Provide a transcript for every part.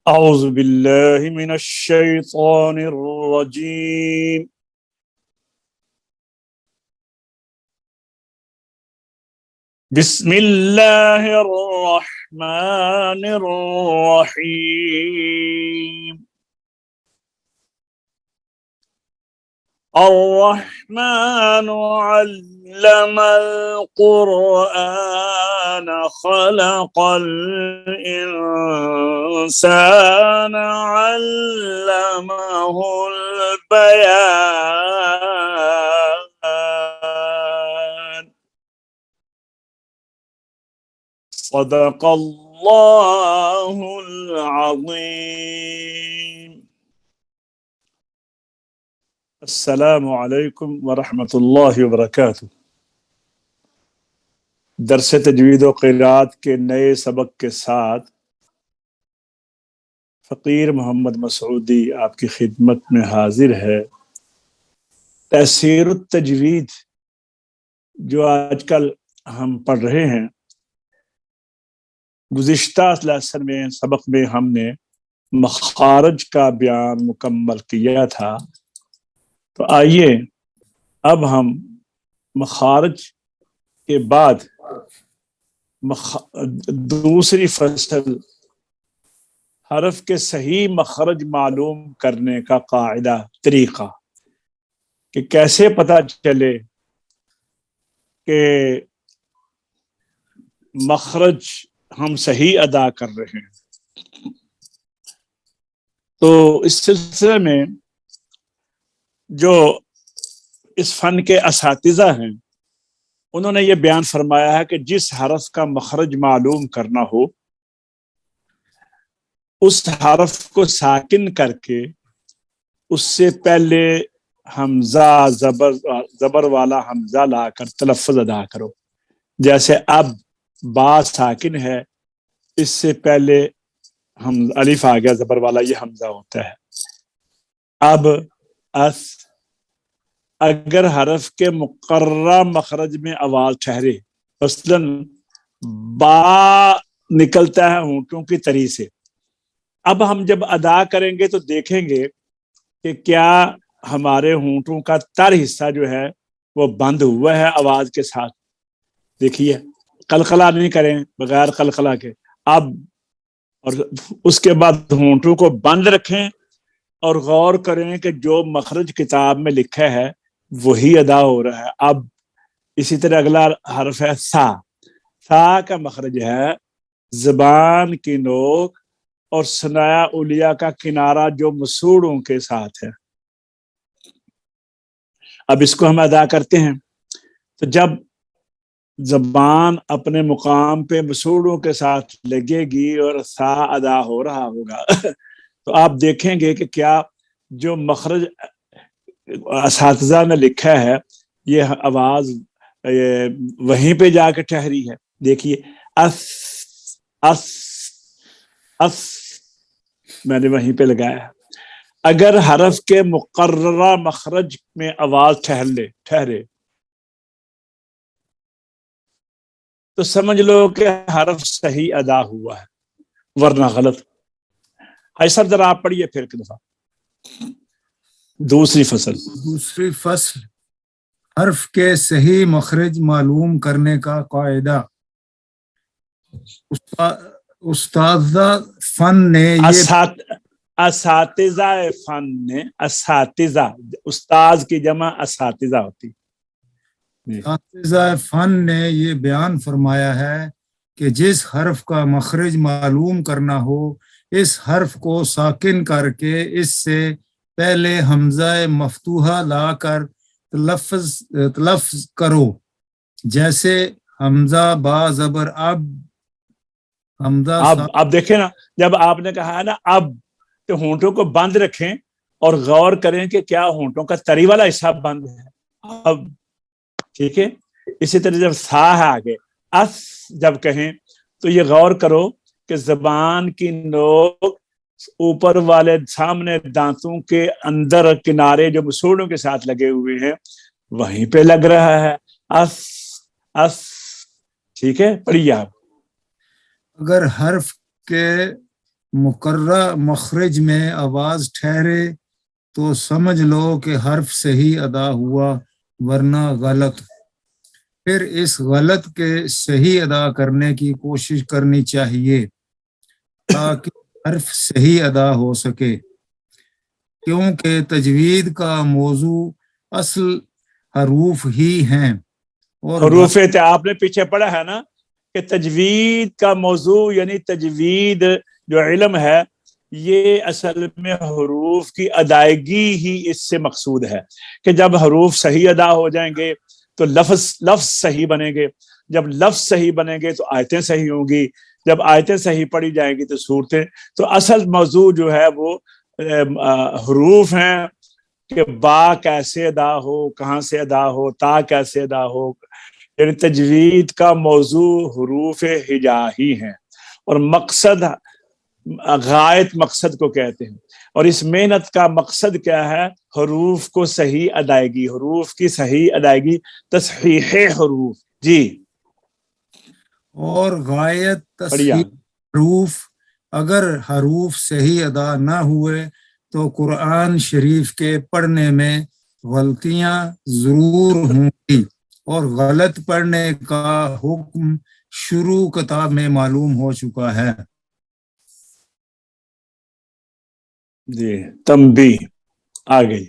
أعوذ بالله من الشيطان الرجيم بسم الله الرحمن الرحيم الرحمن علم القرآن خلق الإنسان علمه البيان صدق الله العظيم السلام علیکم ورحمۃ اللہ وبرکاتہ۔ درس تجوید و قراءت کے نئے سبق کے ساتھ فقیر محمد مسعودی آپ کی خدمت میں حاضر ہے۔ تحسیر التجوید جو آج کل ہم پڑھ رہے ہیں، گزشتہ لیسن میں سبق میں ہم نے مخارج کا بیان مکمل کیا تھا، تو آئیے اب ہم مخارج کے بعد دوسری فصل حرف کے صحیح مخرج معلوم کرنے کا قاعدہ، طریقہ کہ کیسے پتہ چلے کہ مخرج ہم صحیح ادا کر رہے ہیں۔ تو اس سلسلے میں جو اس فن کے اساتذہ ہیں، انہوں نے یہ بیان فرمایا ہے کہ جس حرف کا مخرج معلوم کرنا ہو، اس حرف کو ساکن کر کے اس سے پہلے حمزہ زبر والا حمزہ لا کر تلفظ ادا کرو۔ جیسے اب با ساکن ہے، اس سے پہلے ہم الف آ گیا زبر والا، یہ حمزہ ہوتا ہے۔ اب اس اگر حرف کے مقررہ مخرج میں آواز ٹھہرے، مثلاً با نکلتا ہے ہونٹوں کی تری سے، اب ہم جب ادا کریں گے تو دیکھیں گے کہ کیا ہمارے ہونٹوں کا تر حصہ جو ہے وہ بند ہوا ہے آواز کے ساتھ۔ دیکھیے، قلقلہ نہیں کریں بغیر قلقلہ کے، اب اور اس کے بعد ہونٹوں کو بند رکھیں اور غور کریں کہ جو مخرج کتاب میں لکھا ہے وہی ادا ہو رہا ہے۔ اب اسی طرح اگلا حرف ہے سا۔ سا کا مخرج ہے زبان کی نوک اور ثنایا علیا کا کنارہ جو مسوڑوں کے ساتھ ہے۔ اب اس کو ہم ادا کرتے ہیں، تو جب زبان اپنے مقام پہ مسوڑوں کے ساتھ لگے گی اور سا ادا ہو رہا ہوگا تو آپ دیکھیں گے کہ کیا جو مخرج اساتذہ نے لکھا ہے یہ آواز وہیں پہ جا کے ٹھہری ہے۔ دیکھیے، اس اس اس میں نے وہیں پہ لگایا ہے۔ اگر حرف کے مقررہ مخرج میں آواز ٹھہرے تو سمجھ لو کہ حرف صحیح ادا ہوا ہے، ورنہ غلط۔ ایسا ذرا آپ پڑھیے پھر ایک دفعہ دوسری فصل حرف کے صحیح مخرج معلوم کرنے کا قاعدہ۔ استاذہ فن نے اساتذہ فن نے، اساتذہ استاذ کی جمع اساتذہ ہوتی۔ اساتذہ فن نے یہ بیان فرمایا ہے کہ جس حرف کا مخرج معلوم کرنا ہو، اس حرف کو ساکن کر کے اس سے پہلے حمزہ مفتوحہ لا کر تلفظ کرو، جیسے حمزہ با زبر اب، حمزہ اب دیکھیں نا، جب آپ نے کہا ہے نا اب، تو ہونٹوں کو بند رکھیں اور غور کریں کہ کیا ہونٹوں کا تری والا حصہ بند ہے۔ اب ٹھیک ہے، اسی طرح جب سا ہے آگے، اس جب کہیں تو یہ غور کرو کہ زبان کی نوک اوپر والے سامنے دانتوں کے اندر کنارے جو مسوڑوں کے ساتھ لگے ہوئے ہیں وہیں پہ لگ رہا ہے۔ اس اس ٹھیک ہے، پڑھیے آپ۔ اگر حرف کے مقررہ مخرج میں آواز ٹھہرے تو سمجھ لو کہ حرف صحیح ادا ہوا ورنہ غلط۔ پھر اس غلط کے صحیح ادا کرنے کی کوشش کرنی چاہیے تاکہ حرف صحیح ادا ہو سکے، کیونکہ تجوید کا موضوع اصل حروف ہی ہیں، اور حروف آپ نے پیچھے پڑھا ہے نا کہ تجوید کا موضوع یعنی تجوید جو علم ہے یہ اصل میں حروف کی ادائیگی ہی اس سے مقصود ہے کہ جب حروف صحیح ادا ہو جائیں گے تو لفظ صحیح بنیں گے، جب لفظ صحیح بنیں گے تو آیتیں صحیح ہوں گی، جب آیتیں صحیح پڑھی جائیں گی تو صورتیں، تو اصل موضوع جو ہے وہ حروف ہیں کہ با کیسے ادا ہو، کہاں سے ادا ہو، تا کیسے ادا ہو، یعنی تجوید کا موضوع حروف ہجا ہی ہیں، اور مقصد غایت مقصد کو کہتے ہیں، اور اس محنت کا مقصد کیا ہے؟ حروف کو صحیح ادائیگی، حروف کی صحیح ادائیگی، تصحیح حروف۔ جی اور غایت بڑھیا۔ تصحیح حروف، اگر حروف صحیح ادا نہ ہوئے تو قرآن شریف کے پڑھنے میں غلطیاں ضرور ہوں گی، اور غلط پڑھنے کا حکم شروع کتاب میں معلوم ہو چکا ہے۔ جی تنبیہ آگے،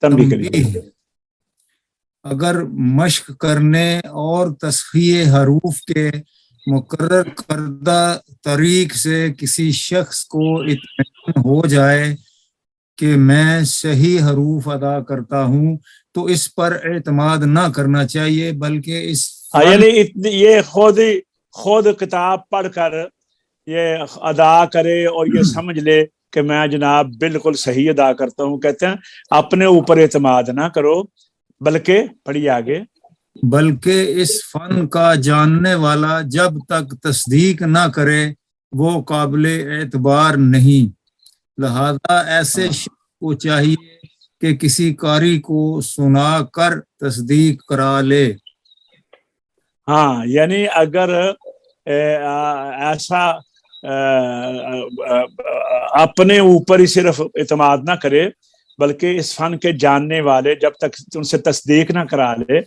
تنبیہ کریے۔ تنبیہ، اگر مشق کرنے اور تصحیح حروف کے مقرر کردہ طریق سے کسی شخص کو اطمینان ہو جائے کہ میں صحیح حروف ادا کرتا ہوں تو اس پر اعتماد نہ کرنا چاہیے، بلکہ اس یعنی یہ خود کتاب پڑھ کر یہ ادا کرے اور یہ سمجھ لے کہ میں جناب بالکل صحیح ادا کرتا ہوں۔ کہتے ہیں اپنے اوپر اعتماد نہ کرو، بلکہ پڑھیے آگے، بلکہ اس فن کا جاننے والا جب تک تصدیق نہ کرے وہ قابل اعتبار نہیں، لہذا ایسے شخص کو چاہیے کہ کسی قاری کو سنا کر تصدیق کرا لے۔ ہاں یعنی اگر ایسا اپنے اوپر ہی صرف اعتماد نہ کرے، بلکہ اس فن کے جاننے والے جب تک ان سے تصدیق نہ کرا لے،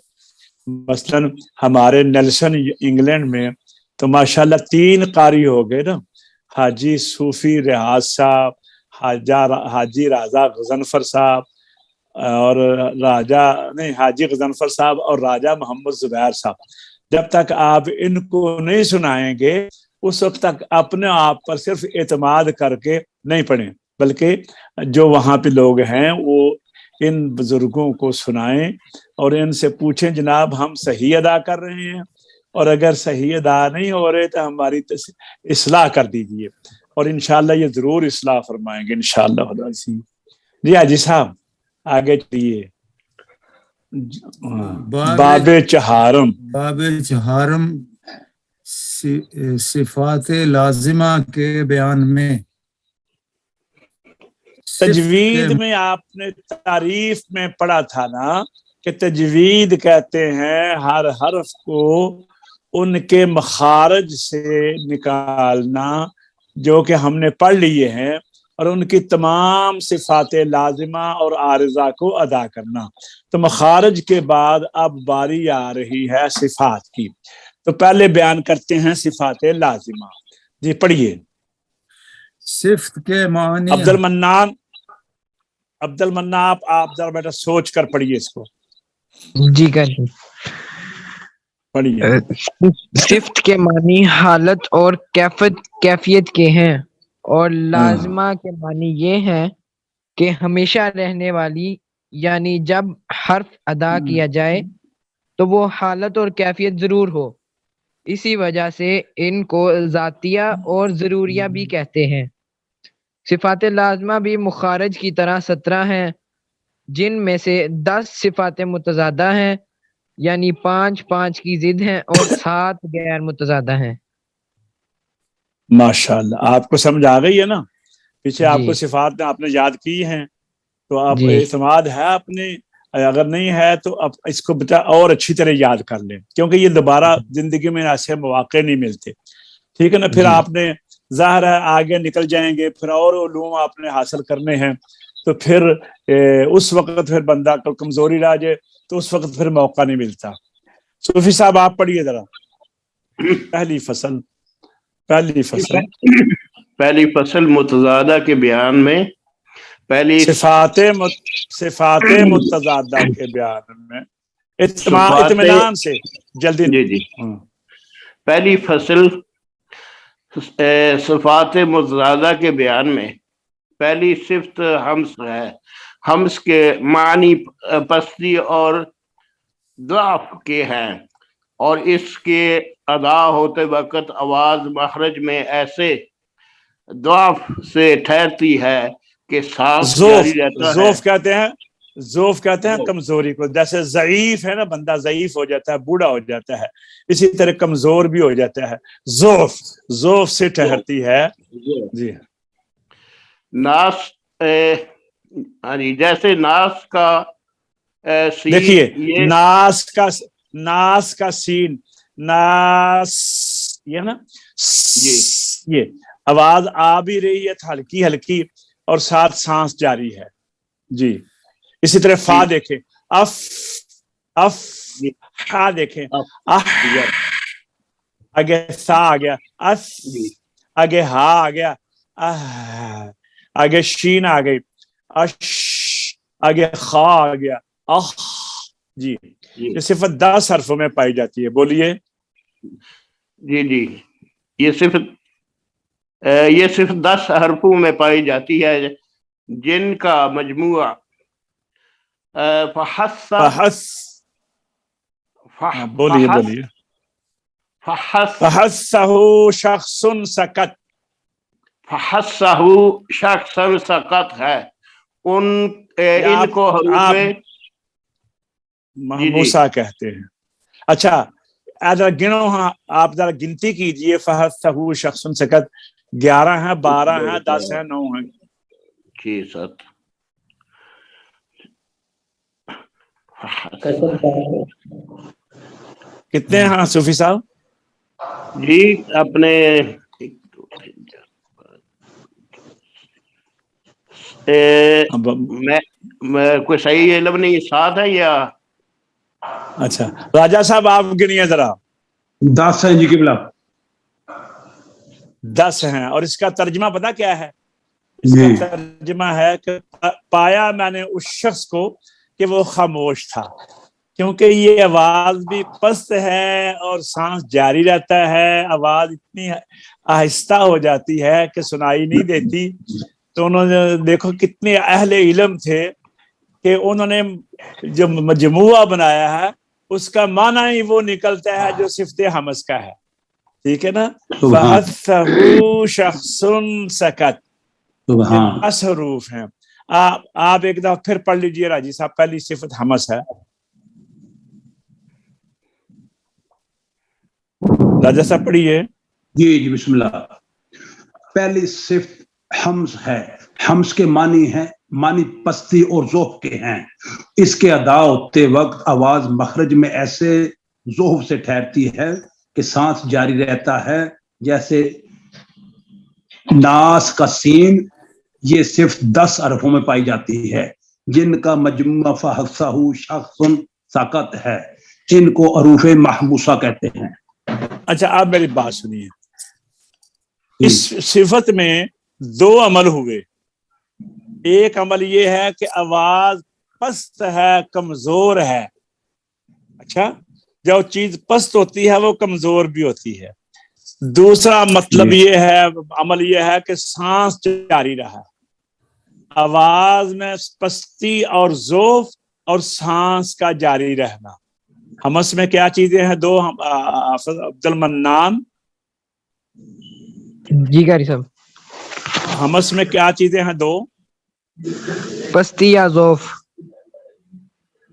مثلاً ہمارے نیلسن انگلینڈ میں تو ماشاءاللہ 3 قاری ہو گئے نا، حاجی صوفی ریاض صاحب، حاجی راجہ غضنفر صاحب، اور حاجی غضنفر صاحب اور راجہ محمد زبیر صاحب۔ جب تک آپ ان کو نہیں سنائیں گے اس وقت تک اپنے آپ پر صرف اعتماد کر کے نہیں پڑھیں، بلکہ جو وہاں پہ لوگ ہیں وہ ان بزرگوں کو سنائیں اور ان سے پوچھیں جناب ہم صحیح ادا کر رہے ہیں، اور اگر صحیح ادا نہیں ہو رہے تو ہماری اصلاح کر دیجیے، اور انشاءاللہ یہ ضرور اصلاح فرمائیں گے انشاءاللہ۔ جی حاجی صاحب آگے چلیے، باب چہارم۔ باب چہارم صفات لازمہ کے بیان میں۔ تجوید میں آپ نے تعریف میں پڑھا تھا نا کہ تجوید کہتے ہیں ہر حرف کو ان کے مخارج سے نکالنا جو کہ ہم نے پڑھ لیے ہیں، اور ان کی تمام صفات لازمہ اور عارضہ کو ادا کرنا۔ تو مخارج کے بعد اب باری آ رہی ہے صفات کی، تو پہلے بیان کرتے ہیں صفات لازمہ۔ جی پڑھیے۔ صفت کے معنی، عبد المنان آپ ذرا بیٹا سوچ کر پڑھیے اس کو۔ جی کر پڑھیے۔ صفت کے معنی حالت اور کیفیت کے ہیں، اور لازمہ کے معنی یہ ہے کہ ہمیشہ رہنے والی، یعنی جب حرف ادا کیا جائے تو وہ حالت اور کیفیت ضرور ہو، اسی وجہ سے ان کو ذاتیہ اور ضروریہ بھی کہتے ہیں۔ صفات لازمہ بھی مخارج کی طرح 17 ہیں، جن میں سے 10 صفات متضادہ ہیں، یعنی 5 کی ضد ہیں، اور 7 غیر متضادہ ہیں۔ ماشاءاللہ آپ کو سمجھ آ گئی ہے نا؟ پیچھے آپ جی کو صفات آپ نے یاد کی ہیں تو آپ جی اعتماد ہے اپنے، اگر نہیں ہے تو اب اس کو بتا اور اچھی طرح یاد کر لیں، کیونکہ یہ دوبارہ زندگی میں ایسے مواقع نہیں ملتے، ٹھیک ہے نا؟ پھر جی آپ نے ظاہر ہے آگے نکل جائیں گے، پھر اور علوم آپ نے حاصل کرنے ہیں، تو پھر اس وقت پھر بندہ کو کمزوری رہ جائے تو اس وقت پھر موقع نہیں ملتا۔ صوفی صاحب آپ پڑھیے ذرا پہلی فصل متضادہ کے بیان میں پہلی صفات متضادہ کے بیان میں اطمینان سے جلدی جی پہلی فصل صفات متضادہ کے بیان میں پہلی صفت حمس ہے۔ حمس کے معنی پستی اور ضعف کے ہیں، اور اس کے ادا ہوتے وقت آواز مخرج میں ایسے ضعف سے ٹھہرتی ہے کہ سانس جاری رہتا ہے۔ ضعف کہتے ہیں کمزوری کو، جیسے ضعیف ہے نا، بندہ ضعیف ہو جاتا ہے، بوڑھا ہو جاتا ہے، اسی طرح کمزور بھی ہو جاتا ہے، ضعف سے ٹھہرتی ہے۔ جی ناس جیسے ناس کا دیکھیے ناس کا سین، ناس یہ نا یہ آواز آ بھی رہی ہے ہلکی ہلکی اور ساتھ سانس جاری ہے۔ جی اسی طرح فا دیکھیں، اف ہا دیکھیں، آگے سا آ گیا، اس آگے ہا آ گیا، آگے شین آ گئی، اش آگے خا آ گیا، اخ۔ جی یہ صفت 10 حرفوں میں پائی جاتی ہے، بولیے۔ جی یہ صرف 10 حرفوں میں پائی جاتی ہے، جن کا مجموعہ بولیے فحسہ شخص سکت، فحسہ شخص سکت ہے، ان کو حروف محموسہ کہتے ہیں۔ اچھا ذرا گنو، ہاں آپ ذرا گنتی کیجئے، فحسہ شخص سکت 11 ہیں، 12 ہیں، 10 ہیں، 9 ہیں؟ 6 7 کتنے ہیں صوفی صاحب؟ جی اپنے میں کوئی صحیح علم نہیں، 7 ہے یا؟ اچھا راجہ صاحب آپ گنیے ذرا۔ 10 ہیں جی قبلہ، 10 ہیں، اور اس کا ترجمہ پتہ کیا ہے؟ اس کا ترجمہ ہے کہ پایا میں نے اس شخص کو کہ وہ خاموش تھا، کیونکہ یہ آواز بھی پست ہے اور سانس جاری رہتا ہے، آواز اتنی آہستہ ہو جاتی ہے کہ سنائی نہیں دیتی۔ تو انہوں نے دیکھو کتنے اہل علم تھے کہ انہوں نے جو مجموعہ بنایا ہے اس کا معنی ہی وہ نکلتا ہے جو صفت حمس کا ہے، ٹھیک ہے نا؟ فَحَثَّهُ شَخْصٌ سَكَتْ، 10 حروف ہیں۔ آپ ایک دفعہ پھر پڑھ لیجئے راجی صاحب، پہلی صفت حمس ہے۔ راجہ صاحب پڑھیے۔ جی بسم اللہ۔ پہلی صفت حمس ہے، حمس کے معنی پستی اور ذوف کے ہیں، اس کے ادا ہوتے وقت آواز مخرج میں ایسے ذوف سے ٹھہرتی ہے کہ سانس جاری رہتا ہے، جیسے ناس کا سین۔ یہ صرف 10 حرفوں میں پائی جاتی ہے، جن کا مجموعہ فحسہ شخص سکت ہے، ان کو حروف محموسہ کہتے ہیں۔ اچھا آپ میری بات سنیے، اس صفت میں 2 عمل ہوئے۔ ایک عمل یہ ہے کہ آواز پست ہے، کمزور ہے۔ اچھا جو چیز پست ہوتی ہے وہ کمزور بھی ہوتی ہے۔ دوسرا مطلب یہ ہے، عمل یہ ہے کہ سانس جاری رہا، آواز میں پستی اور ذوف اور سانس کا جاری رہنا۔ حمس میں کیا چیزیں ہیں 2؟ عبد المنان جی قاری صاحب، حمس میں کیا چیزیں ہیں 2؟ پستی یا ذوف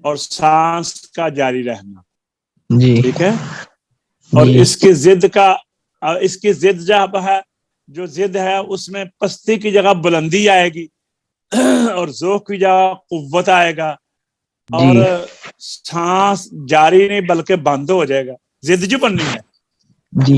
اور سانس کا جاری رہنا، جی ٹھیک ہے؟ اور اس کی ضد جب ہے، جو ضد ہے اس میں پستی کی جگہ بلندی آئے گی اور ذوق کی جگہ قوت آئے گا، اور سانس جاری نہیں بلکہ بند ہو جائے گا، ضد جو بننی ہے۔ جی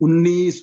19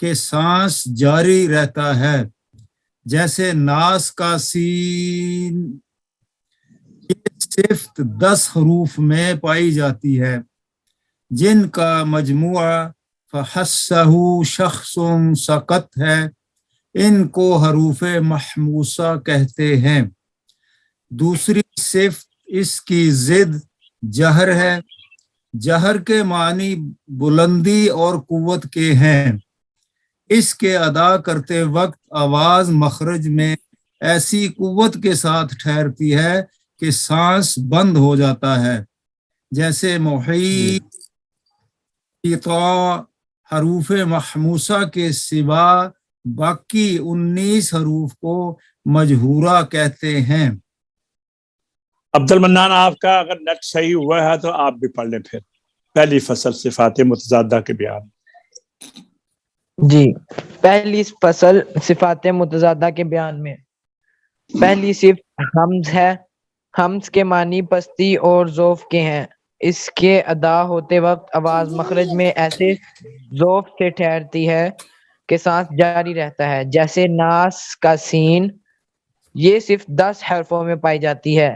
کہ سانس جاری رہتا ہے، جیسے ناس کا سین یہ صفت 10 حروف میں پائی جاتی ہے جن کا مجموعہ فحسہ شخص سقط ہے، ان کو حروف محموسہ کہتے ہیں۔ دوسری صفت اس کی ضد جہر ہے۔ جہر کے معنی بلندی اور قوت کے ہیں۔ اس کے ادا کرتے وقت آواز مخرج میں ایسی قوت کے ساتھ ٹھہرتی ہے کہ سانس بند ہو جاتا ہے، جیسے محیط حروف محموسہ کے سوا باقی 19 حروف کو مجہورہ کہتے ہیں۔ عبد المنان، آپ کا اگر نیٹ صحیح ہوا ہے تو آپ بھی پڑھ لیں پھر پہلی فصل صفات متضادہ کے بیان۔ جی، پہلی فصل صفات متضادہ کے بیان میں پہلی صفت حمز ہے۔ حمز کے معنی پستی اور ضعف کے ہیں۔ اس کے ادا ہوتے وقت آواز مخرج میں ایسے ضعف سے ٹھہرتی ہے کہ سانس جاری رہتا ہے، جیسے ناس کا سین۔ یہ صرف 10 حرفوں میں پائی جاتی ہے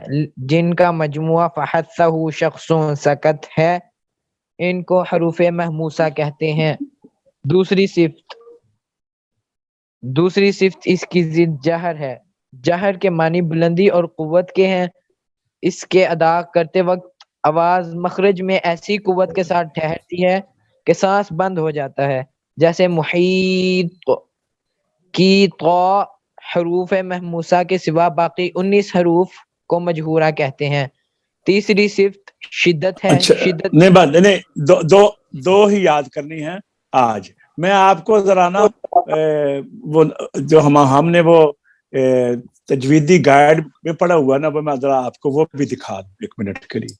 جن کا مجموعہ فحسہ شخص سکت ہے، ان کو حروف محموسہ کہتے ہیں۔ دوسری صفت اس کی ضد جہر ہے۔ جہر کے معنی بلندی اور قوت کے ہیں۔ اس کے ادا کرتے وقت آواز مخرج میں ایسی قوت کے ساتھ ٹھہرتی ہے کہ سانس بند ہو جاتا ہے، جیسے محیط کی طا۔ حروف محموسہ کے سوا باقی 19 حروف کو مجہورہ کہتے ہیں۔ تیسری صفت شدت ہے۔ اچھا، شدت نہیں دو ہی یاد کرنی ہے آج۔ میں آپ کو ذرا نا وہ جو ہم نے وہ تجویدی گائیڈ میں پڑھا ہوا نا، وہ میں ذرا آپ کو وہ بھی دکھا دوں 1 منٹ کے لیے۔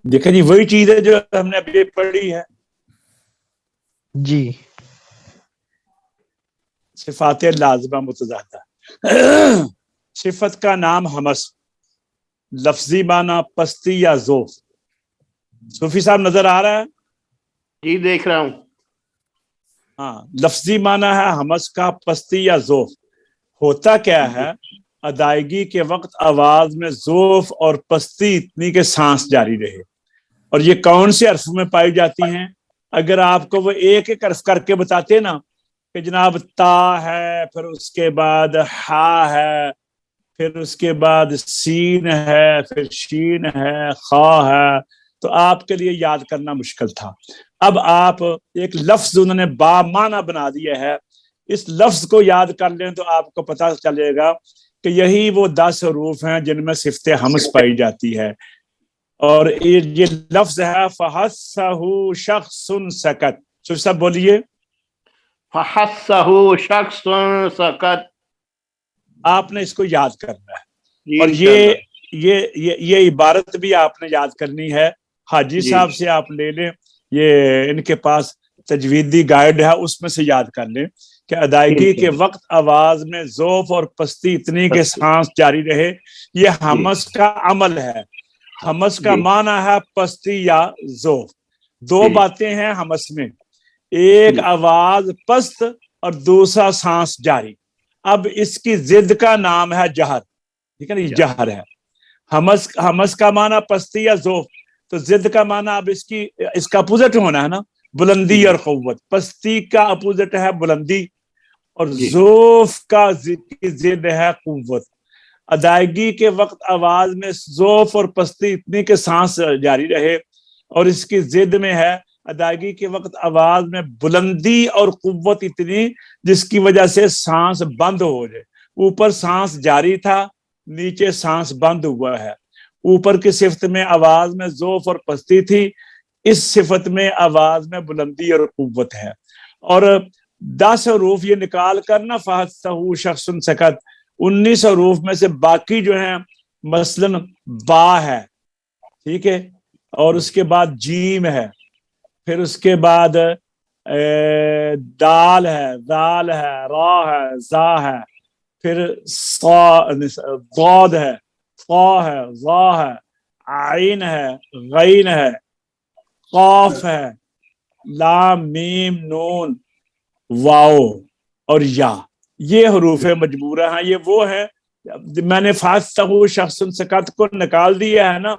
دیکھیں جی، وہی چیز ہے جو ہم نے ابھی پڑھی ہے، جی، صفات لازمہ متضادہ۔ صفت کا نام حمس، لفظی معنی پستی یا ذوف۔ صوفی صاحب نظر آ رہا ہے؟ جی دیکھ رہا ہوں۔ ہاں، لفظی معنی ہے حمس کا پستی یا ذوف۔ ہوتا کیا ہے؟ ادائیگی کے وقت آواز میں ذوف اور پستی اتنی کہ سانس جاری رہے۔ اور یہ کون سے حرف میں پائی جاتی ہیں؟ اگر آپ کو وہ ایک ایک حرف کر کے بتاتے نا کہ جناب تا ہے، پھر اس کے بعد ہا ہے، پھر اس کے بعد سین ہے، پھر شین ہے، خا ہے، تو آپ کے لیے یاد کرنا مشکل تھا۔ اب آپ ایک لفظ انہوں نے با معنی بنا دیا ہے، اس لفظ کو یاد کر لیں تو آپ کو پتہ چلے گا کہ یہی وہ 10 حروف ہیں جن میں صفت حمز پائی جاتی ہے۔ اور یہ لفظ ہے فحسہ شخص سکت۔ شوف صاحب بولیے۔ فحسہ شخص سکت۔ آپ نے اس کو یاد کرنا ہے، جی اور انشاءاللہ۔ یہ عبارت بھی آپ نے یاد کرنی ہے۔ حاجی جی صاحب سے آپ لے لیں، یہ ان کے پاس تجویدی گائیڈ ہے، اس میں سے یاد کر لیں کہ ادائیگی کے وقت آواز میں ذوف اور پستی اتنی کہ سانس جاری رہے، یہ حمس کا عمل ہے۔ حمس کا معنی ہے پستی یا ذوف۔ دو باتیں ہیں حمس میں، ایک آواز پست اور دوسرا سانس جاری۔ اب اس کی ضد کا نام ہے جہر، ٹھیک ہے نا، یہ جہر ہے۔ حمس کا معنی پستی یا ذوف، تو ضد کا معنی اب اس کا اپوزٹ ہونا ہے نا، بلندی اور قوت۔ پستی کا اپوزٹ ہے بلندی، اور ذوف کا ضد ہے قوت۔ ادائیگی کے وقت آواز میں ذوف اور پستی اتنی کہ سانس جاری رہے، اور اس کی ضد میں ہے ادائیگی کے وقت آواز میں بلندی اور قوت اتنی جس کی وجہ سے سانس بند ہو جائے۔ اوپر سانس جاری تھا، نیچے سانس بند ہوا ہے۔ اوپر کی صفت میں آواز میں ذوف اور پستی تھی، اس صفت میں آواز میں بلندی اور قوت ہے۔ اور 10 حروف یہ نکال کر نا فحسہ شخص سکت، 19 حروف میں سے باقی جو ہیں مثلا با ہے، ٹھیک ہے، اور اس کے بعد جیم ہے، پھر اس کے بعد دال ہے، دال ہے، را ہے، زا ہے، پھر ضاد ہے، طا ہے، ظا ہے، عین ہے، غین ہے، قاف ہے، لام میم نون، واو اور یا، یہ حروف مجبورہ ہیں، یہ وہ ہیں، میں نے فاستہو شخص سکت کو نکال دیا ہے نا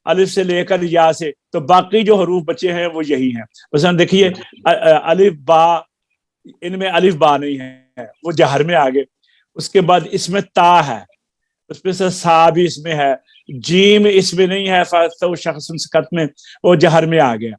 الف سے لے کر یا سے، تو باقی جو حروف بچے ہیں وہ یہی ہیں. مثلا دیکھیے الف با، ان میں الف با نہیں ہے، وہ جہر میں آگے. اس کے بعد اس میں تا ہے، اس میں سے سا بھی اس میں ہے، جیم اس میں نہیں ہے فاستہو شخص سکت میں، وہ جہر میں آ گیا.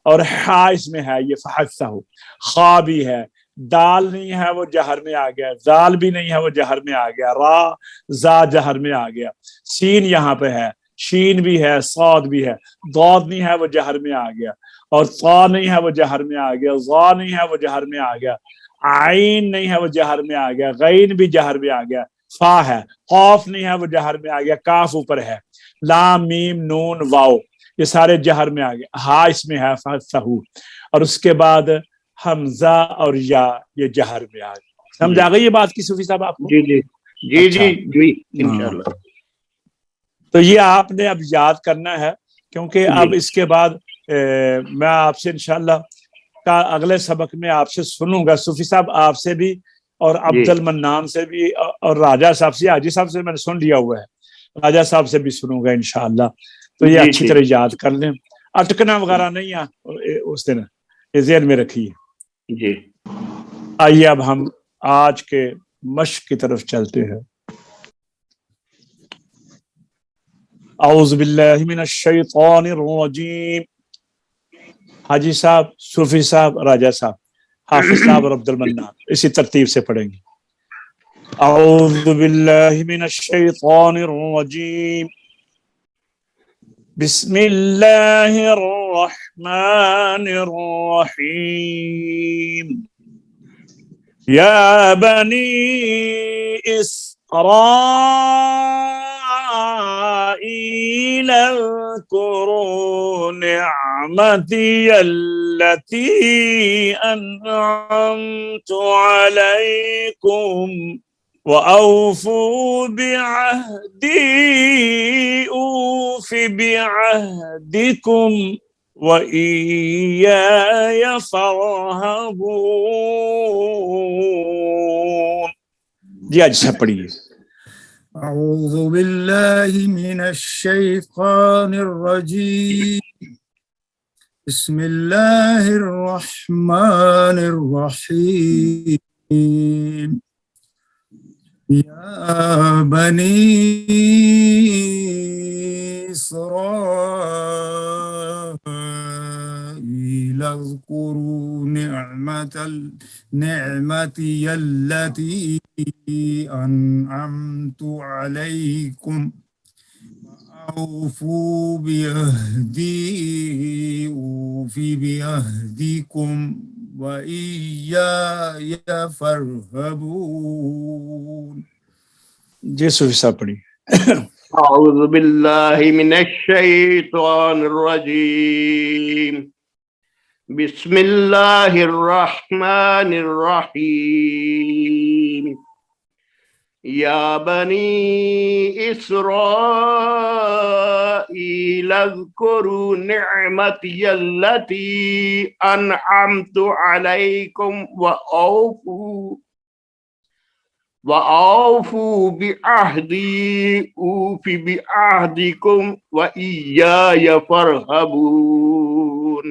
اور ہا اس میں ہے یہ فاستہو، خا بھی ہے، دال نہیں ہے وہ جہر میں آ گیا، زال بھی نہیں ہے وہ جہر میں آ گیا، را زا جہر میں آ گیا، سین یہاں پہ ہے، شین بھی ہے، صاد بھی ہے، ضاد نہیں ہے وہ جہر میں آ گیا، اور طا نہیں ہے وہ جہر میں آ گیا، ظا نہیں ہے وہ جہر میں آ گیا، عین نہیں ہے وہ جہر میں آ گیا، غین بھی جہر میں آ گیا، فا ہے، قاف نہیں ہے وہ جہر میں آ گیا، کاف اوپر ہے، لام میم نون واو یہ سارے جہر میں آ گئے، ہا اس میں ہے فاستہو، اور اس کے بعد حمزہ اور یا یہ جہر میں آ گئے. سمجھ آ گئی یہ بات کی صوفی صاحب آپ کو؟ جی جی جی اچھا. جی جی انشاءاللہ. تو یہ آپ نے اب یاد کرنا ہے، کیونکہ اب جی اس کے بعد میں آپ سے انشاءاللہ کا اگلے سبق میں آپ سے سنوں گا. صوفی صاحب آپ سے بھی اور عبد المنان سے بھی اور راجہ صاحب سے، حاجی صاحب سے میں نے سن لیا ہوا ہے، راجہ صاحب سے بھی سنوں گا انشاءاللہ. تو یہ جی اچھی جی طرح یاد کر لیں، اٹکنا وغیرہ نہیں ہے اس دن، یہ ذہن میں رکھیے. جی. آئیے اب ہم آج کے مشق کی طرف چلتے ہیں. اعوذ باللہ من الشیطان الرجیم. حاجی صاحب، صوفی صاحب، راجہ صاحب، حافظ صاحب اور عبد المنان اسی ترتیب سے پڑھیں گے. اعوذ باللہ من الشیطان الرجیم. بسم اللہ الرحمن الرحیم. یا بنی اسرائیل اذکروا نعمتی التي انعمت علیکم وأوفوا بعهدي أوف بعهدكم وإياي فارهبون. جی آج سب پڑھیے. اعوذ باللہ من الشیطان الرجیم. بسم اللہ الرحمن الرحیم. یا بنی اسرائیل اذکروا نعمتی التي انعمت علیکم اوفوا بعہدی اوف بعہدکم وإیاي فارہبون. جی صوفی صاحب پڑھیے. اعوذ باللہ من الشیطان الرجیم. بسم اللہ الرحمن الرحیم. یا بنی اسرائیل اذکروا نعمتی التي انعمت علیکم وأوفوا بعهدي أوف بعهدكم وإياي فارهبون.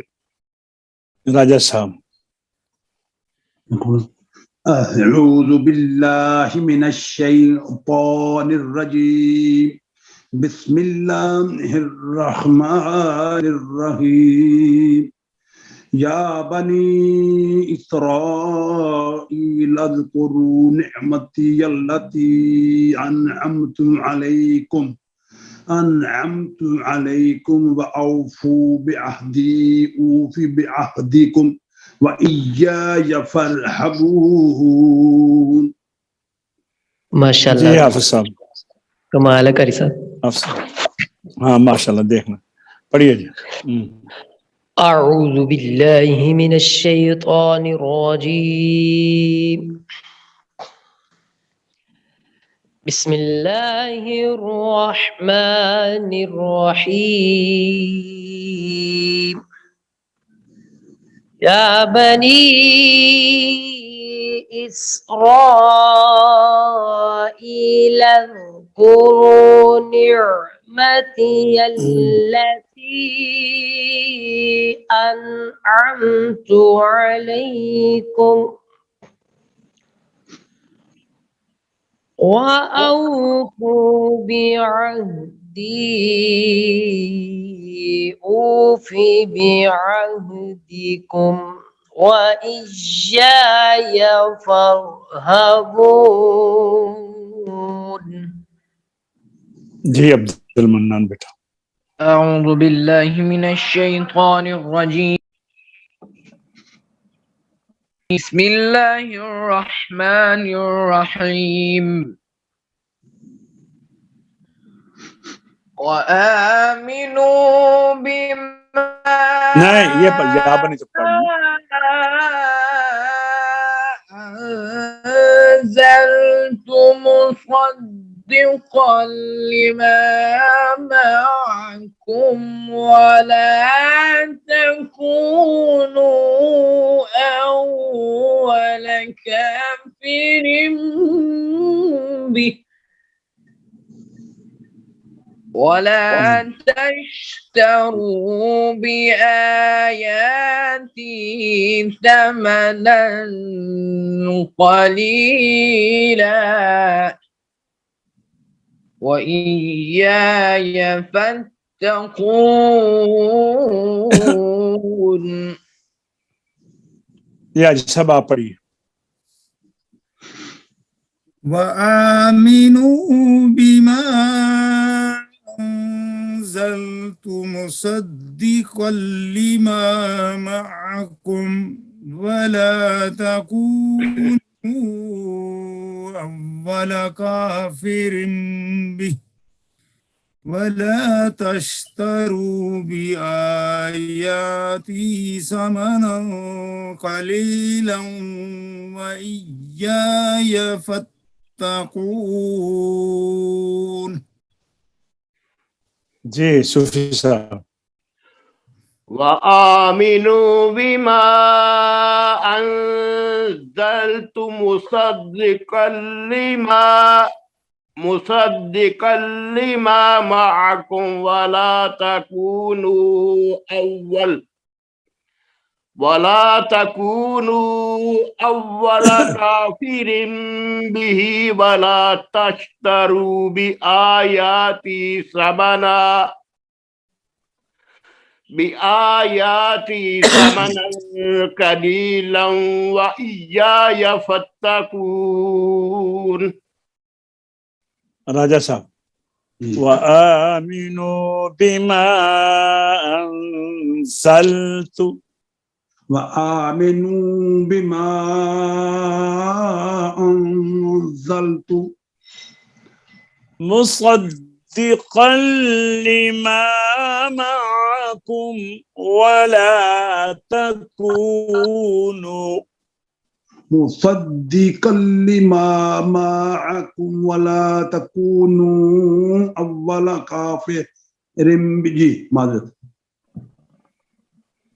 راجہ صاحب. أعوذ بالله من الشيطان الرجيم. بسم الله الرحمن الرحيم. يا بني إسرائيل اذكروا نعمتي التي أنعمت عليكم وأوفوا بعهدي أوف بعهدكم وإياي فارهبون. ماشاءاللہ. جی حافظ صاحب. کمال ہے قاری صاحب. ہاں ماشاءاللہ. دیکھنا پڑھیے جی. اعوذ باللہ من الشیطان الرجیم. بسم اللہ الرحمن الرحیم. يا بني إسرائيل اذكروا نعمتي التي أنعمت عليكم وأوفوا بعهدي أوف بعهدكم وإياي فارهبون. جی عبد المنان بیٹا. أعوذ بالله من الشيطان الرجيم. بسم الله الرحمن الرحيم. وآمنوا بما نہیں یہ یہاں پر نہیں تو پڑھنا. أنزلت مصدقا لما معكم ولا تكونوا أول كافر به ولا تشتروا بآياتي ثمنا قليلا وإياي فاتقون. یہ آج سب آپ پڑھیے. وآمنوا بما أنزلت مصدقا لما معكم ولا تكونوا أول كافر به ولا تشتروا بآياتي ثمنا قليلا وإياي فاتقون. جی صوفی صاحب. وآمنوا بما أنزلت مصدقا لما معكم ولا تكونوا أول كافر به ولا تشتروا بآياتي ثمنا قليلا وإياي فاتقون. راجہ صاحب. وآمنوا بما أنزلت وآمنوا بما أنزلت مصدقا لما معكم ولا تكونوا مصدقا لما معكم ولا تكونوا أول كافر به. معذرت.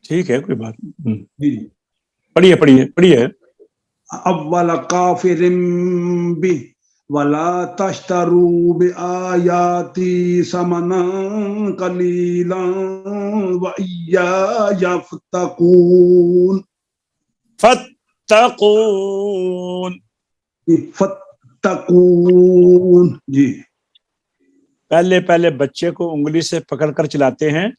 ٹھیک ہے کوئی بات نہیں. جی پڑھیے. اول کافر به ولا تشتروا بآیاتی ثمنا قلیلا وإیاي فاتقون. فتقون. جی پہلے بچے کو انگلی سے پکڑ کر چلاتے ہیں،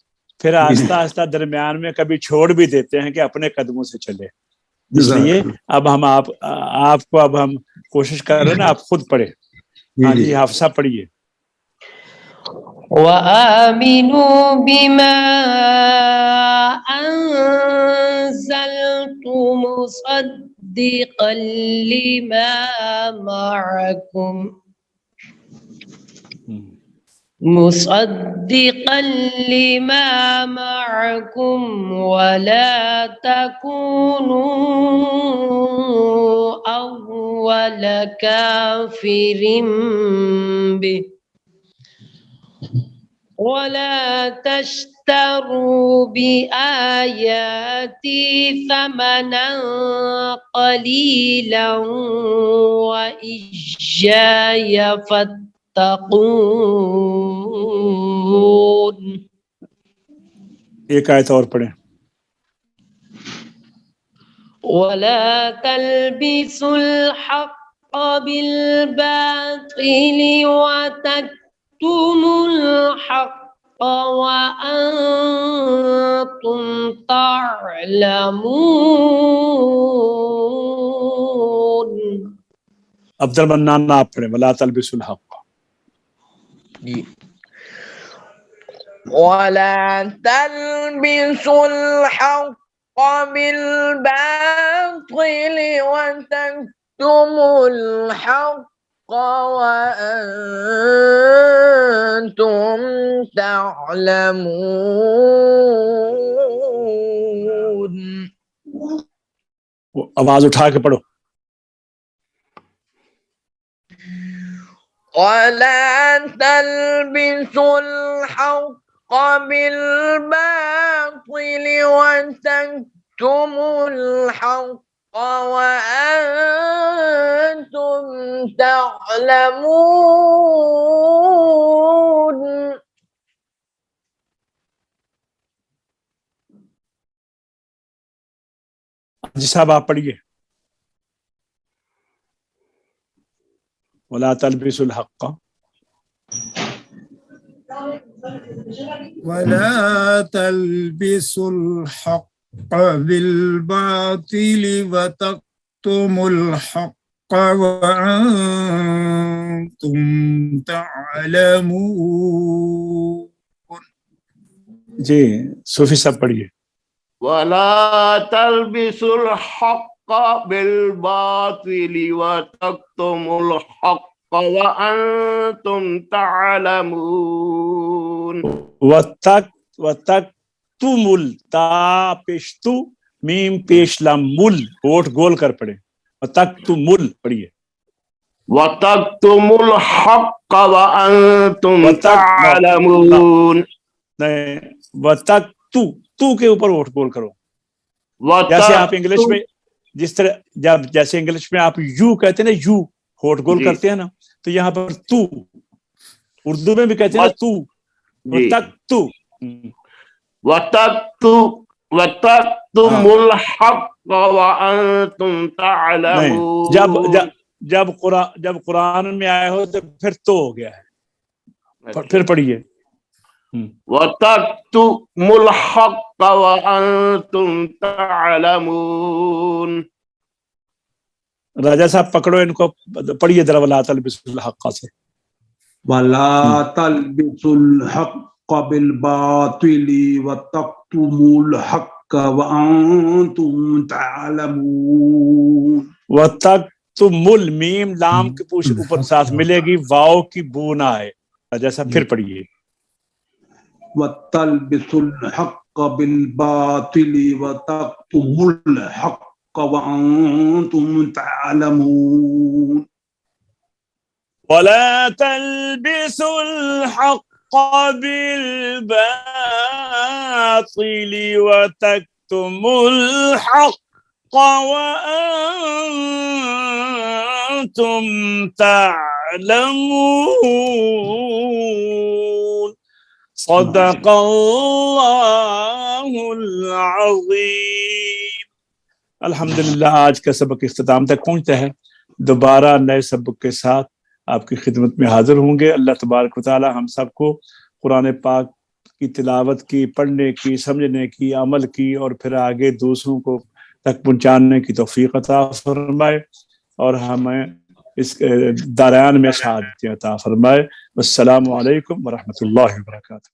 پھر آہستہ آہستہ درمیان میں کبھی چھوڑ بھی دیتے ہیں کہ اپنے قدموں سے چلے. اس لیے اب ہم آپ کو اب ہم کوشش کر رہے ہیں نا، آپ خود پڑھے. ہاں جی حافظہ پڑھیے. وآمنوا بما أنزلت مصدقا لما معكم ولا تكونوا أول كافر به ولا تشتروا اشتروا بآياتي ثمنا قليلا وإياي فاتقون. ایک آیت اور پڑھیں. ولا تلبسوا الحق بالباطل وتكتموا الحق وأنتم تعلمون. عبد المنان آپ پڑھیں. ولا تلبسوا الحق. ولا تلبسوا الحق بالباطل وتكتموا الحق وأنتم تعلمون. آواز اٹھا کے پڑھو. ولا تلبسوا الحق بالباطل وتكتموا الحق وأنتم تعلمون. جی صاحب آپ پڑھیے. ولا تلبسوا الحق. ولا تلبسوا الحق بالباطل وتكتموا الحق وأنتم تعلمون. جی صوفی صاحب پڑھیے. ولا تلبسوا الحق بالباطل وتكتموا الحق وأنتم تعلمون. وتکتموا تا پیش تو میم پیش لام مل ہوٹ گول کر پڑھے. وتکتموا پڑھیے. وتكتموا الحق وأنتم تعلمون. نہیں تو کے اوپر ہوٹ گول کرو. جیسے آپ انگلش میں جس طرح جیسے انگلش میں آپ یو کہتے ہیں نا, یو ہوٹ گول کرتے ہیں نا, تو یہاں پر تو اردو میں بھی کہتے ہیں نا تو. وتكتموا الحق وأنتم تعلمون. جب قرآن میں آئے ہو تو پھر تو ہو گیا ہے. پھر پڑھیے. وتكتموا الحق وأنتم تعلمون. راجا صاحب پکڑو ان کو, پڑھیے ذرا. ولا تلبسوا الحق سے. ولا تلبسوا الحق بالباطل وتكتموا الحق وأنتم تعلمون. وتکتموا میم لام کے اوپر ساتھ ملے گی, واو کی بو نہ آئے. راجا صاحب پھر پڑھیے. وتلبسوا الحق بالباطل وتكتموا الحق وأنتم تعلمون. ولا تلبسوا الحق بالباطل وتكتموا الحق وأنتم تعلمون. صدق اللہ العظیم. الحمدللہ آج کا سبق اختتام تک پہنچتا ہے. دوبارہ نئے سبق کے ساتھ آپ کی خدمت میں حاضر ہوں گے. اللہ تبارک و تعالی ہم سب کو قرآن پاک کی تلاوت کی, پڑھنے کی, سمجھنے کی, عمل کی اور پھر آگے دوسروں کو تک پہنچانے کی توفیق عطا فرمائے اور ہمیں اس داران میں شہادت عطا فرمائے. السلام علیکم ورحمۃ اللہ وبرکاتہ.